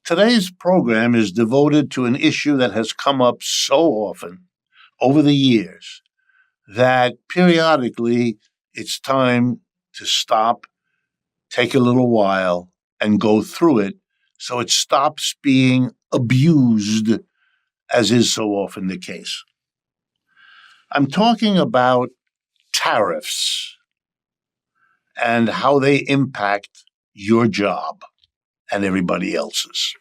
Today's program is devoted to an issue that has come up so often over the years that periodically it's time to stop, take a little while, and go through it so it stops being abused, as is so often the case. I'm talking about tariffs and how they impact your job and everybody else's.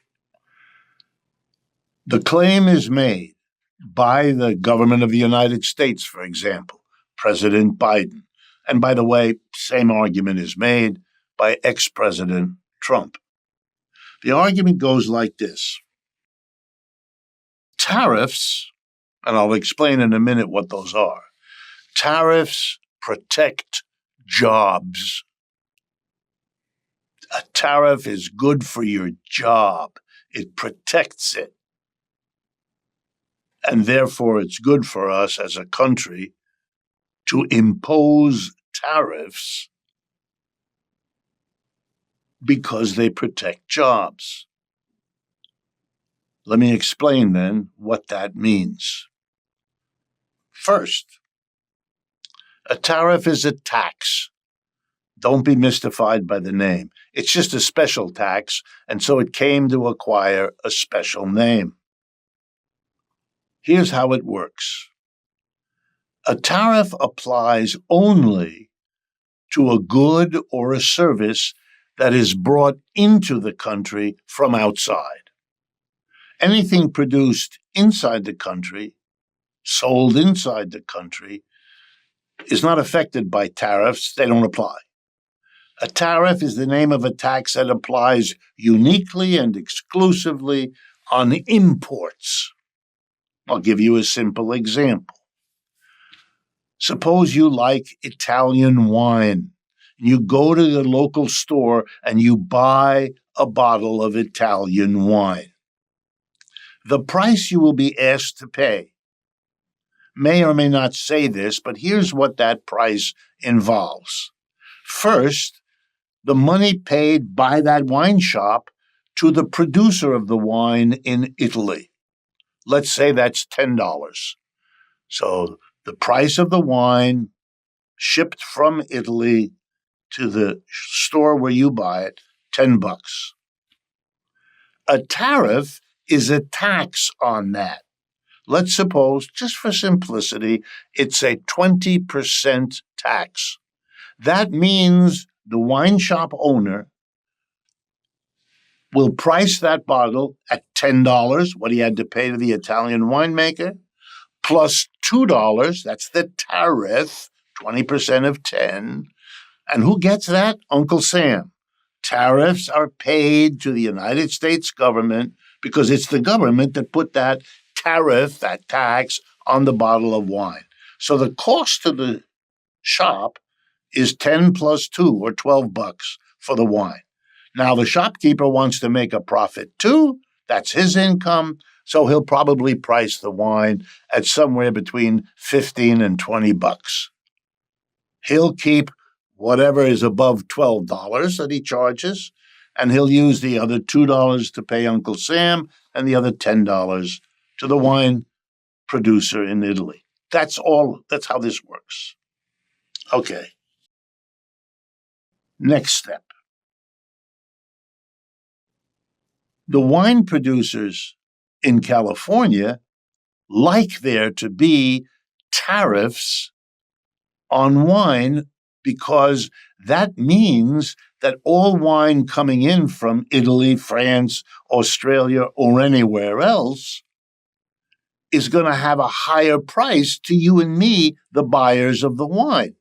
The claim is made by the government of the United States, for example, President Biden. And by the way, same argument is made by ex-President Trump. The argument goes like this. Tariffs, and I'll explain in a minute what those are, tariffs protect jobs. A tariff is good for your job. It protects it. And therefore, it's good for us as a country to impose tariffs because they protect jobs. Let me explain then what that means. First, a tariff is a tax. Don't be mystified by the name. It's just a special tax, and so it came to acquire a special name. Here's how it works. A tariff applies only to a good or a service that is brought into the country from outside. Anything produced inside the country, sold inside the country, is not affected by tariffs. They don't apply. A tariff is the name of a tax that applies uniquely and exclusively on imports. I'll give you a simple example. Suppose you like Italian wine. You go to the local store and you buy a bottle of Italian wine. The price you will be asked to pay may or may not say this, but here's what that price involves. First, the money paid by that wine shop to the producer of the wine in Italy. Let's say that's $10. So the price of the wine shipped from Italy to the store where you buy it, $10. A tariff is a tax on that. Let's suppose, just for simplicity, it's a 20% tax. That means the wine shop owner will price that bottle at $10, what he had to pay to the Italian winemaker, plus $2, that's the tariff, 20% of 10. And who gets that? Uncle Sam. Tariffs are paid to the United States government because it's the government that put that tariff, that tax, on the bottle of wine. So the cost to the shop is 10 plus 2 or $12 for the wine. Now the shopkeeper wants to make a profit too. That's his income. So he'll probably price the wine at somewhere between $15 and $20. He'll keep whatever is above $12 that he charges, and he'll use the other $2 to pay Uncle Sam and the other $10 to the wine producer in Italy. That's how this works. Okay. Next step. The wine producers in California like there to be tariffs on wine because that means that all wine coming in from Italy, France, Australia, or anywhere else is going to have a higher price to you and me, the buyers of the wine.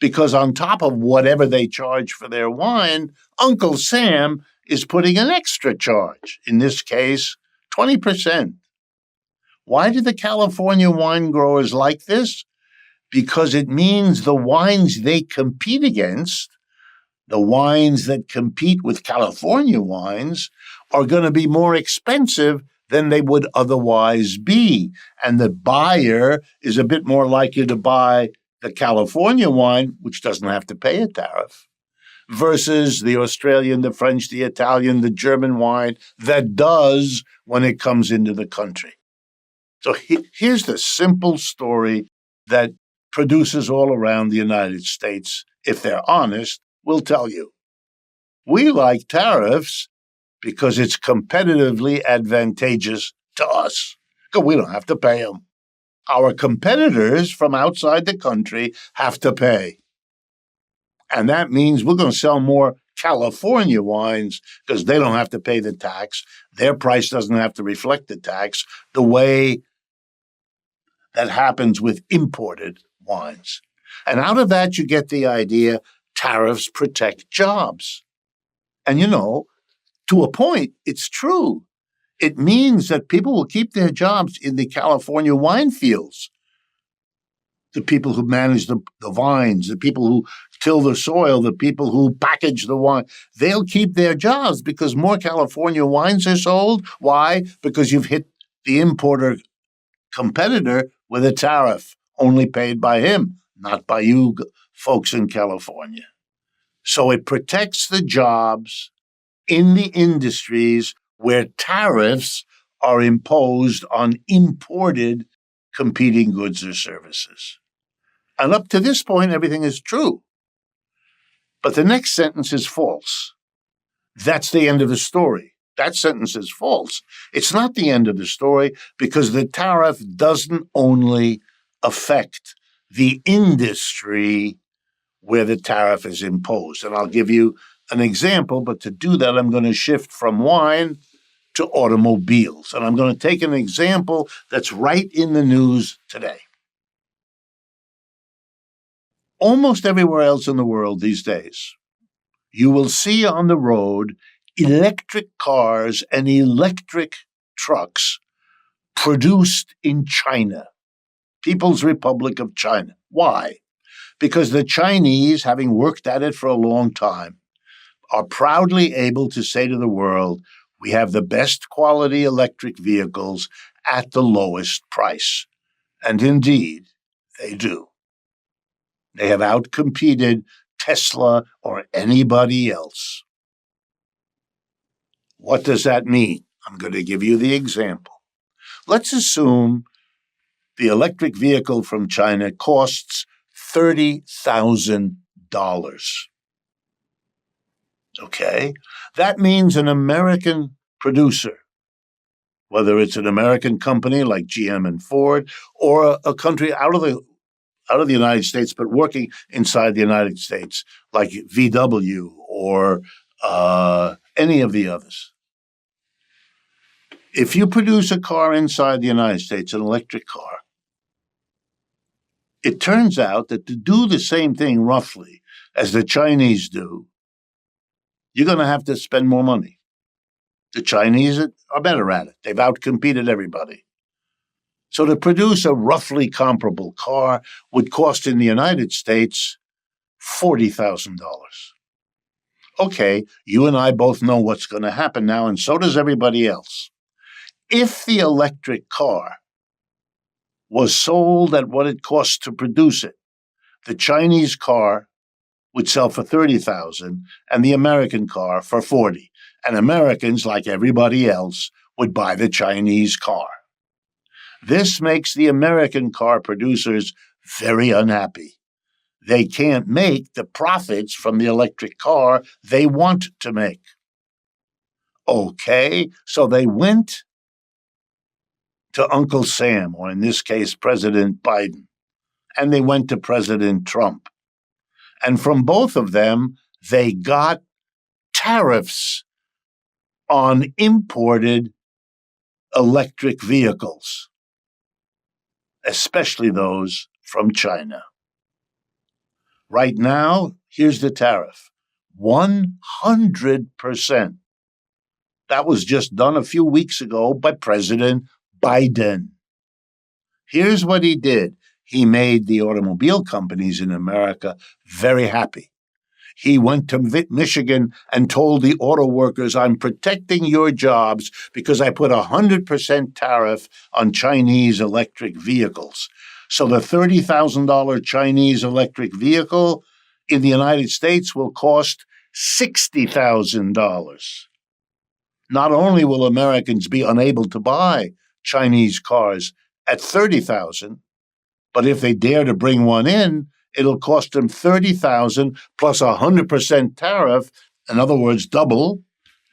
Because on top of whatever they charge for their wine, Uncle Sam is putting an extra charge, in this case, 20%. Why do the California wine growers like this? Because it means the wines they compete against, the wines that compete with California wines, are going to be more expensive than they would otherwise be. And the buyer is a bit more likely to buy the California wine, which doesn't have to pay a tariff, versus the Australian, the French, the Italian, the German wine that does when it comes into the country. So here's the simple story that producers all around the United States, if they're honest, will tell you. We like tariffs because it's competitively advantageous to us, because we don't have to pay them. Our competitors from outside the country have to pay. And that means we're going to sell more California wines because they don't have to pay the tax. Their price doesn't have to reflect the tax the way that happens with imported wines. And out of that, you get the idea tariffs protect jobs. And to a point, it's true. It means that people will keep their jobs in the California wine fields. The people who manage the vines, the people who till the soil, the people who package the wine, they'll keep their jobs because more California wines are sold. Why? Because you've hit the importer competitor with a tariff only paid by him, not by you folks in California. So it protects the jobs in the industries where tariffs are imposed on imported competing goods or services. And up to this point, everything is true. But the next sentence is false. That's the end of the story. That sentence is false. It's not the end of the story because the tariff doesn't only affect the industry where the tariff is imposed. And I'll give you an example, but to do that, I'm going to shift from wine to automobiles. And I'm going to take an example that's right in the news today. Almost everywhere else in the world these days, you will see on the road electric cars and electric trucks produced in China, People's Republic of China. Why? Because the Chinese, having worked at it for a long time, are proudly able to say to the world, we have the best quality electric vehicles at the lowest price. And indeed, they do. They have outcompeted Tesla or anybody else. What does that mean? I'm going to give you the example. Let's assume the electric vehicle from China costs $30,000. Okay? That means an American producer, whether it's an American company like GM and Ford or a country out of the United States, but working inside the United States, like VW or any of the others. If you produce a car inside the United States, an electric car, it turns out that to do the same thing roughly as the Chinese do, you're going to have to spend more money. The Chinese are better at it. They've outcompeted everybody. So to produce a roughly comparable car would cost in the United States $40,000. Okay, you and I both know what's going to happen now, and so does everybody else. If the electric car was sold at what it costs to produce it, the Chinese car would sell for $30,000 and the American car for $40,000. And Americans, like everybody else, would buy the Chinese car. This makes the American car producers very unhappy. They can't make the profits from the electric car they want to make. Okay, so they went to Uncle Sam, or in this case, President Biden, and they went to President Trump. And from both of them, they got tariffs on imported electric vehicles, especially those from China. Right now, here's the tariff, 100%. That was just done a few weeks ago by President Biden. Here's what he did. He made the automobile companies in America very happy. He went to Michigan and told the auto workers, I'm protecting your jobs because I put 100% tariff on Chinese electric vehicles. So the $30,000 Chinese electric vehicle in the United States will cost $60,000. Not only will Americans be unable to buy Chinese cars at $30,000, but if they dare to bring one in, it'll cost them $30,000 plus 100% tariff. In other words, double.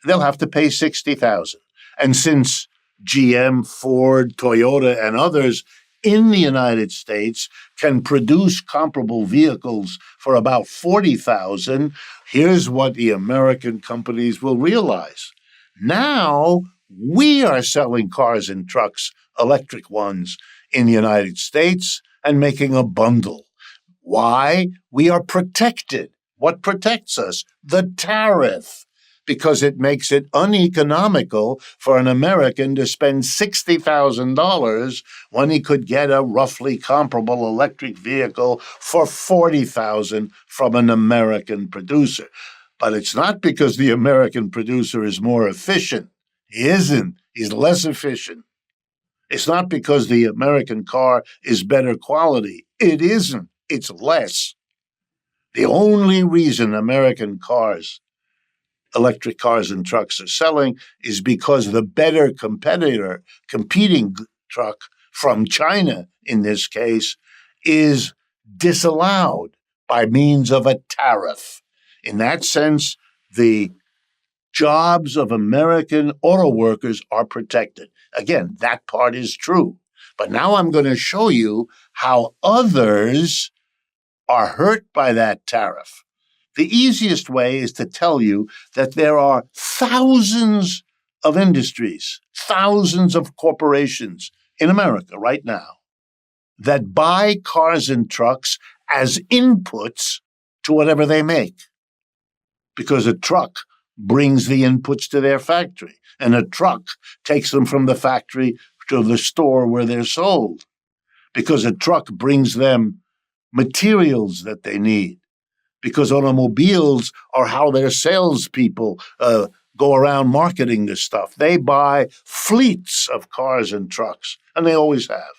They'll have to pay $60,000. And since GM, Ford, Toyota, and others in the United States can produce comparable vehicles for about $40,000, here's what the American companies will realize. Now we are selling cars and trucks, electric ones, in the United States and making a bundle. Why? We are protected. What protects us? The tariff. Because it makes it uneconomical for an American to spend $60,000 when he could get a roughly comparable electric vehicle for $40,000 from an American producer. But it's not because the American producer is more efficient. He isn't. He's less efficient. It's not because the American car is better quality. It isn't. It's less. The only reason American cars, electric cars and trucks are selling is because the better competitor, competing truck from China in this case, is disallowed by means of a tariff. In that sense, the jobs of American auto workers are protected. Again, that part is true. But now I'm going to show you how others are hurt by that tariff. The easiest way is to tell you that there are thousands of industries, thousands of corporations in America right now that buy cars and trucks as inputs to whatever they make. Because a truck brings the inputs to their factory, and a truck takes them from the factory to the store where they're sold. Because a truck brings them materials that they need. Because automobiles are how their salespeople go around marketing this stuff. They buy fleets of cars and trucks, and they always have.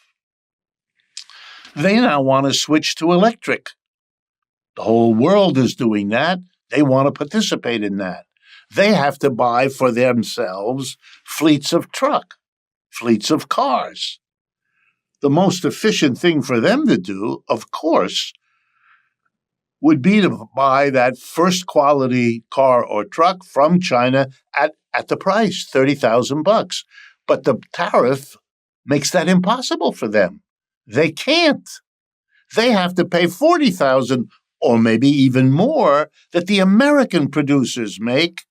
They now want to switch to electric. The whole world is doing that. They want to participate in that. They have to buy for themselves fleets of truck, fleets of cars. The most efficient thing for them to do, of course, would be to buy that first quality car or truck from China at the price, $30,000. But the tariff makes that impossible for them. They can't. They have to pay $40,000 or maybe even more that the American producers make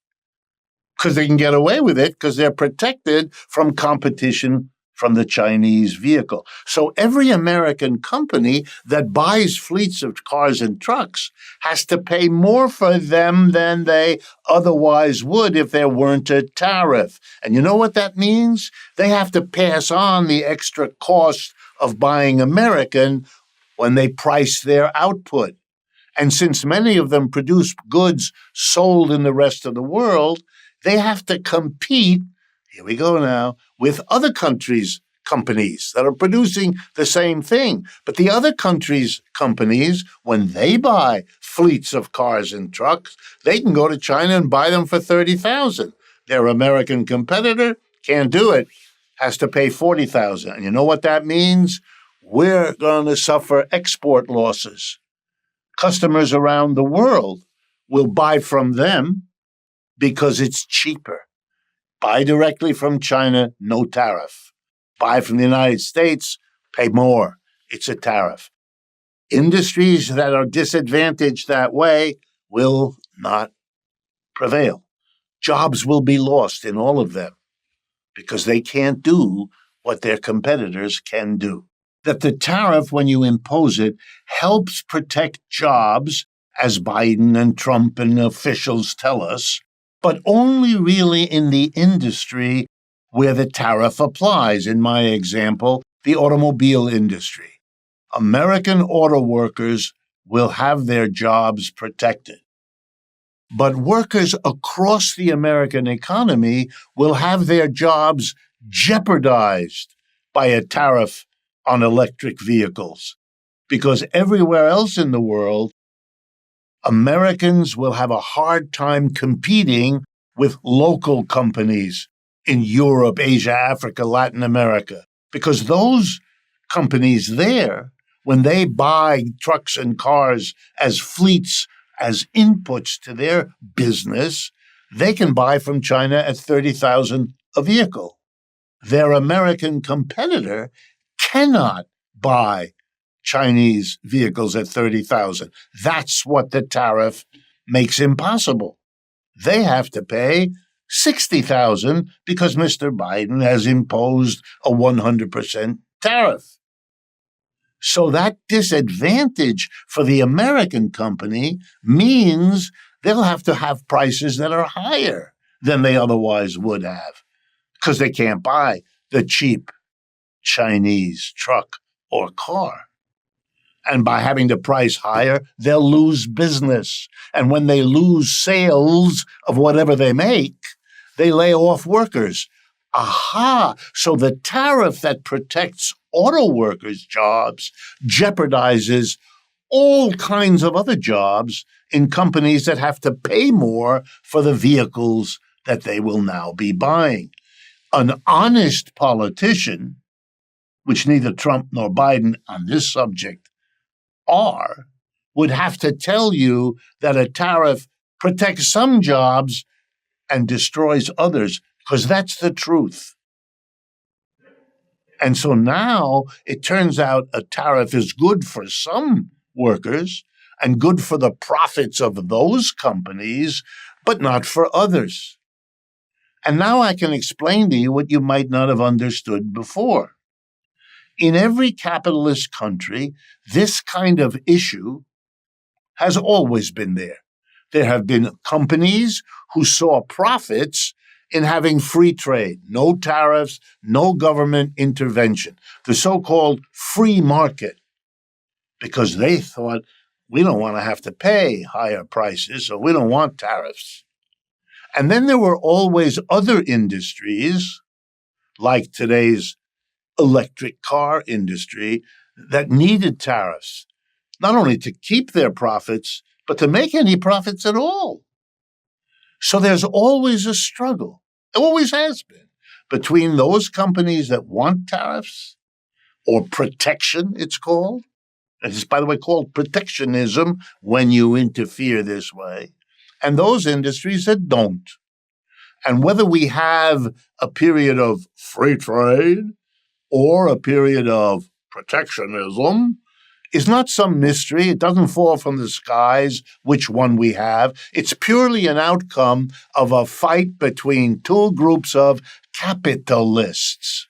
because they can get away with it because they're protected from competition from the Chinese vehicle. So every American company that buys fleets of cars and trucks has to pay more for them than they otherwise would if there weren't a tariff. And you know what that means? They have to pass on the extra cost of buying American when they price their output. And since many of them produce goods sold in the rest of the world, they have to compete, here we go now, with other countries' companies that are producing the same thing. But the other countries' companies, when they buy fleets of cars and trucks, they can go to China and buy them for $30,000. Their American competitor can't do it, has to pay $40,000. And you know what that means? We're going to suffer export losses. Customers around the world will buy from them because it's cheaper. Buy directly from China, no tariff. Buy from the United States, pay more. It's a tariff. Industries that are disadvantaged that way will not prevail. Jobs will be lost in all of them because they can't do what their competitors can do. That the tariff, when you impose it, helps protect jobs, as Biden and Trump and officials tell us, but only really in the industry where the tariff applies. In my example, the automobile industry. American auto workers will have their jobs protected. But workers across the American economy will have their jobs jeopardized by a tariff on electric vehicles. Because everywhere else in the world, Americans will have a hard time competing with local companies in Europe, Asia, Africa, Latin America, because those companies there, when they buy trucks and cars as fleets, as inputs to their business, they can buy from China at $30,000 a vehicle. Their American competitor cannot buy Chinese vehicles at $30,000. That's what the tariff makes impossible. They have to pay $60,000 because Mr. Biden has imposed a 100% tariff. So that disadvantage for the American company means they'll have to have prices that are higher than they otherwise would have because they can't buy the cheap Chinese truck or car. And by having the price higher, they'll lose business. And when they lose sales of whatever they make, they lay off workers. Aha! So the tariff that protects auto workers' jobs jeopardizes all kinds of other jobs in companies that have to pay more for the vehicles that they will now be buying. An honest politician, which neither Trump nor Biden on this subject are, would have to tell you that a tariff protects some jobs and destroys others, because that's the truth. And so now it turns out a tariff is good for some workers and good for the profits of those companies, but not for others. And now I can explain to you what you might not have understood before. In every capitalist country, this kind of issue has always been there. There have been companies who saw profits in having free trade, no tariffs, no government intervention, the so-called free market, because they thought, we don't want to have to pay higher prices, so we don't want tariffs. And then there were always other industries, like today's electric car industry, that needed tariffs, not only to keep their profits, but to make any profits at all. So there's always a struggle, always has been, between those companies that want tariffs, or protection, it's called. It's, by the way, called protectionism when you interfere this way, and those industries that don't. And whether we have a period of free trade or a period of protectionism is not some mystery. It doesn't fall from the skies which one we have. It's purely an outcome of a fight between two groups of capitalists,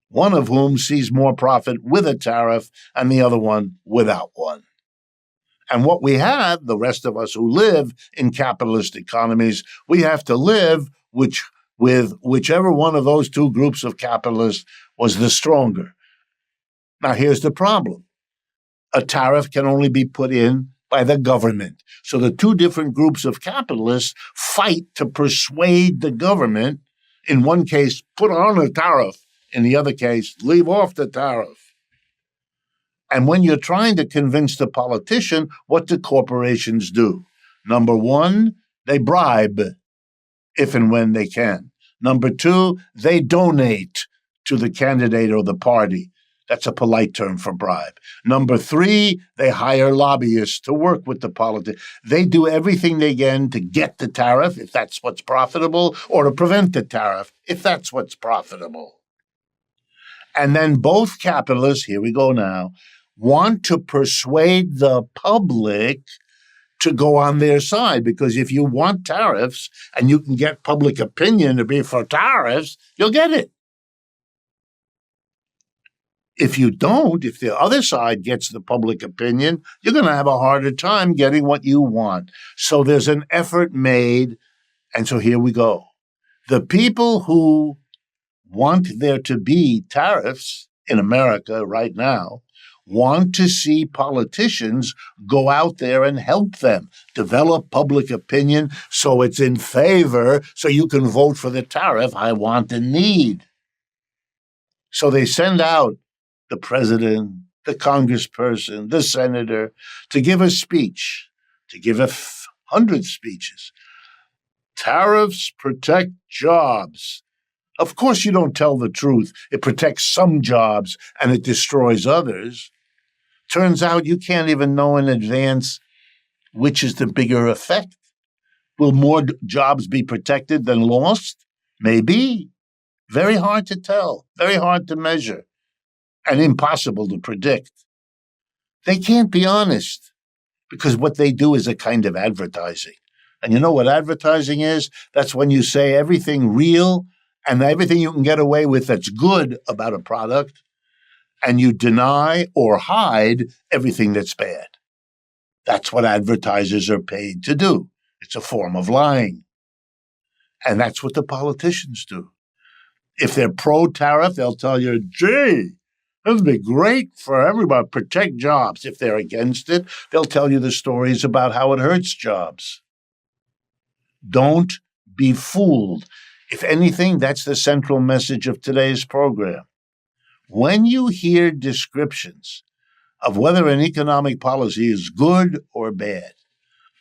one of whom sees more profit with a tariff and the other one without one. And what we have, the rest of us who live in capitalist economies, we have to live with whichever one of those two groups of capitalists was the stronger. Now, here's the problem. A tariff can only be put in by the government. So the two different groups of capitalists fight to persuade the government, in one case, put on a tariff, in the other case, leave off the tariff. And when you're trying to convince the politician, what do corporations do? Number one, they bribe if and when they can. Number two, they donate to the candidate or the party. That's a polite term for bribe. Number three, they hire lobbyists to work with the politicians. They do everything they can to get the tariff, if that's what's profitable, or to prevent the tariff, if that's what's profitable. And then both capitalists, here we go now, want to persuade the public to go on their side, because if you want tariffs and you can get public opinion to be for tariffs, you'll get it. If you don't, if the other side gets the public opinion, you're going to have a harder time getting what you want. So there's an effort made, and so here we go. The people who want there to be tariffs in America right now want to see politicians go out there and help them develop public opinion so it's in favor, so you can vote for the tariff I want and need. So they send out the president, the congressperson, the senator to give a speech to give 100 speeches. Tariffs protect jobs. Of course, you don't tell the truth. It protects some jobs and it destroys others. Turns out you can't even know in advance which is the bigger effect. Will more jobs be protected than lost? Maybe. Very hard to tell, very hard to measure, and impossible to predict. They can't be honest because what they do is a kind of advertising. And you know what advertising is? That's when you say everything real and everything you can get away with that's good about a product, and you deny or hide everything that's bad. That's what advertisers are paid to do. It's a form of lying. And that's what the politicians do. If they're pro-tariff, they'll tell you, gee, this would be great for everybody, protect jobs. If they're against it, they'll tell you the stories about how it hurts jobs. Don't be fooled. If anything, that's the central message of today's program. When you hear descriptions of whether an economic policy is good or bad,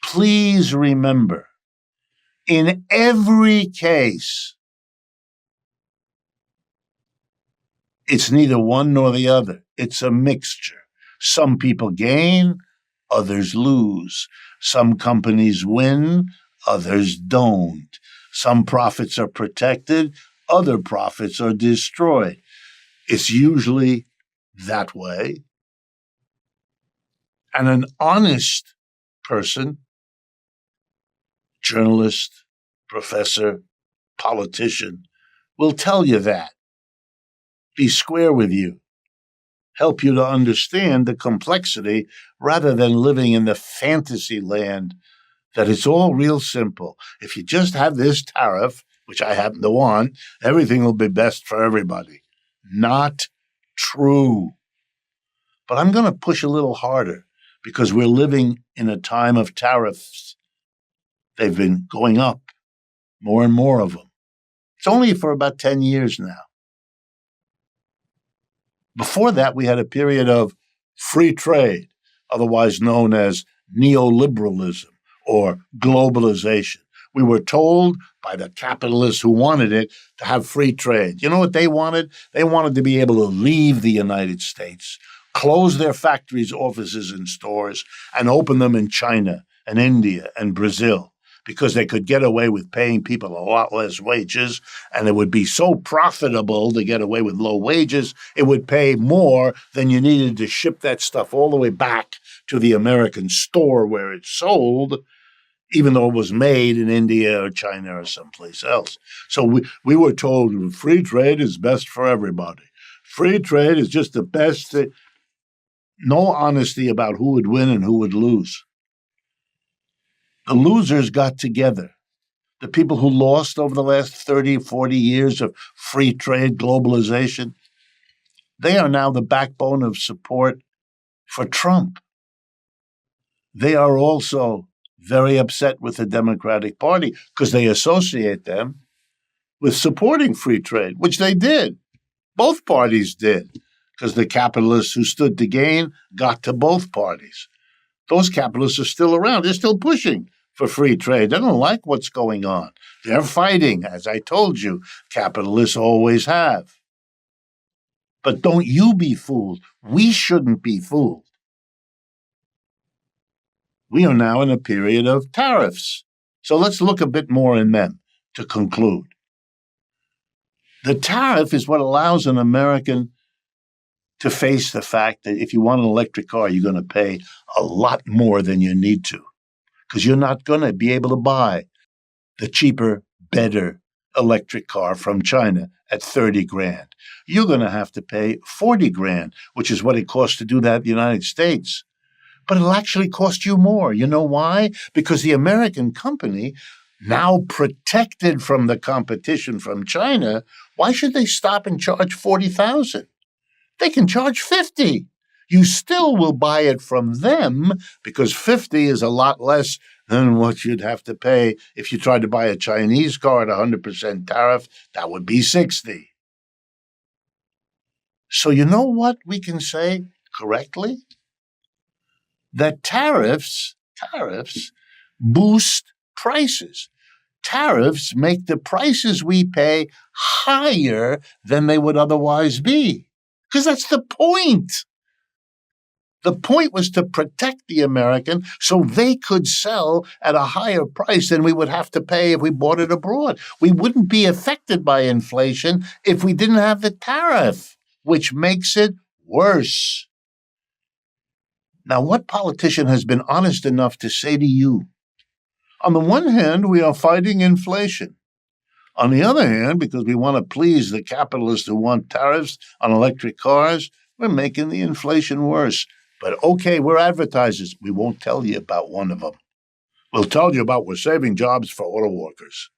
please remember, in every case, it's neither one nor the other. It's a mixture. Some people gain, others lose. Some companies win, others don't. Some profits are protected, other profits are destroyed. It's usually that way. And an honest person, journalist, professor, politician, will tell you that. Be square with you. Help you to understand the complexity rather than living in the fantasy land that it's all real simple. If you just have this tariff, which I happen to want, everything will be best for everybody. Not true. But I'm going to push a little harder because we're living in a time of tariffs. They've been going up, more and more of them. It's only for about 10 years now. Before that, we had a period of free trade, otherwise known as neoliberalism or globalization. We were told by the capitalists who wanted it to have free trade. You know what they wanted? They wanted to be able to leave the United States, close their factories, offices, and stores, and open them in China and India and Brazil, because they could get away with paying people a lot less wages, and it would be so profitable to get away with low wages, it would pay more than you needed to ship that stuff all the way back to the American store where it's sold, even though it was made in India or China or someplace else. So we were told free trade is best for everybody. Free trade is just the best thing. No honesty about who would win and who would lose. The losers got together. The people who lost over the last 30, 40 years of free trade, globalization, they are now the backbone of support for Trump. They are also very upset with the Democratic Party because they associate them with supporting free trade, which they did. Both parties did, because the capitalists who stood to gain got to both parties. Those capitalists are still around. They're still pushing for free trade. They don't like what's going on. They're fighting, as I told you. Capitalists always have. But don't you be fooled. We shouldn't be fooled. We are now in a period of tariffs. So let's look a bit more in them to conclude. The tariff is what allows an American to face the fact that if you want an electric car, you're going to pay a lot more than you need to, because you're not going to be able to buy the cheaper, better electric car from China at 30 grand. You're going to have to pay 40 grand, which is what it costs to do that in the United States. But it'll actually cost you more. You know why? Because the American company, now protected from the competition from China, why should they stop and charge $40,000? They can charge $50,000. You still will buy it from them because $50,000 is a lot less than what you'd have to pay if you tried to buy a Chinese car at 100% tariff. That would be $60,000. So you know what we can say correctly? That tariffs tariffs boost prices. Tariffs make the prices we pay higher than they would otherwise be. Because that's the point. The point was to protect the American so they could sell at a higher price than we would have to pay if we bought it abroad. We wouldn't be affected by inflation if we didn't have the tariff, which makes it worse. Now, what politician has been honest enough to say to you, on the one hand, we are fighting inflation. On the other hand, because we want to please the capitalists who want tariffs on electric cars, we're making the inflation worse. But okay, we're advertisers. We won't tell you about one of them. We'll tell you about we're saving jobs for auto workers.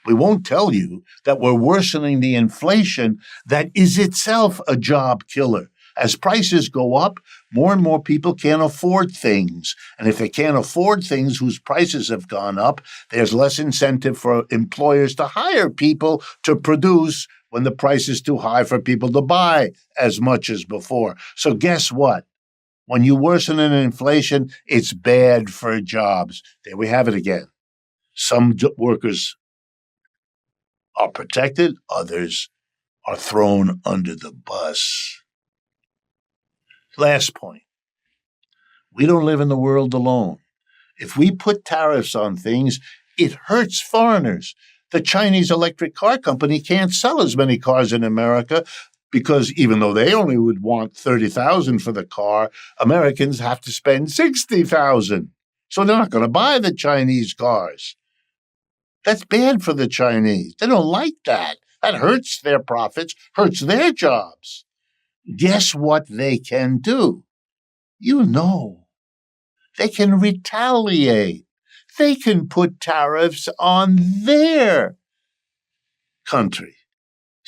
We won't tell you that we're worsening the inflation that is itself a job killer. As prices go up, more and more people can't afford things. And if they can't afford things whose prices have gone up, there's less incentive for employers to hire people to produce when the price is too high for people to buy as much as before. So guess what? When you worsen an inflation, it's bad for jobs. There we have it again. Some workers are protected, others are thrown under the bus. Last point. We don't live in the world alone. If we put tariffs on things, it hurts foreigners. The Chinese electric car company can't sell as many cars in America because even though they only would want $30,000 for the car, Americans have to spend $60,000. So they're not going to buy the Chinese cars. That's bad for the Chinese. They don't like that. That hurts their profits, hurts their jobs. Guess what they can do? You know, they can retaliate. They can put tariffs on their country.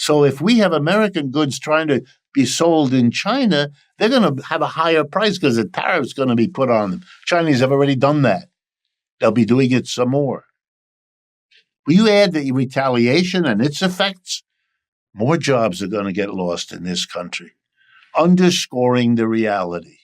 So if we have American goods trying to be sold in China, they're going to have a higher price because the tariff's going to be put on them. Chinese have already done that. They'll be doing it some more. Will you add the retaliation and its effects? More jobs are going to get lost in this country. Underscoring the reality.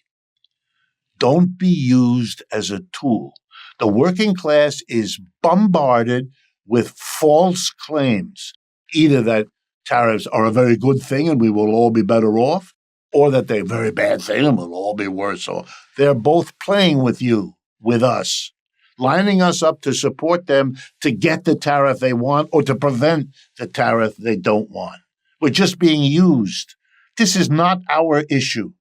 Don't be used as a tool. The working class is bombarded with false claims, either that tariffs are a very good thing and we will all be better off, or that they're a very bad thing and we'll all be worse off. They're both playing with you, with us, lining us up to support them to get the tariff they want or to prevent the tariff they don't want. We're just being used. This is not our issue.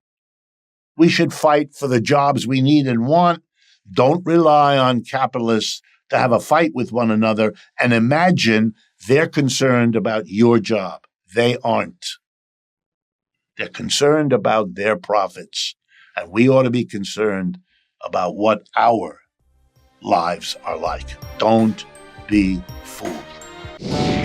We should fight for the jobs we need and want. Don't rely on capitalists to have a fight with one another and imagine they're concerned about your job. They aren't. They're concerned about their profits. And we ought to be concerned about what our lives are like. Don't be fooled.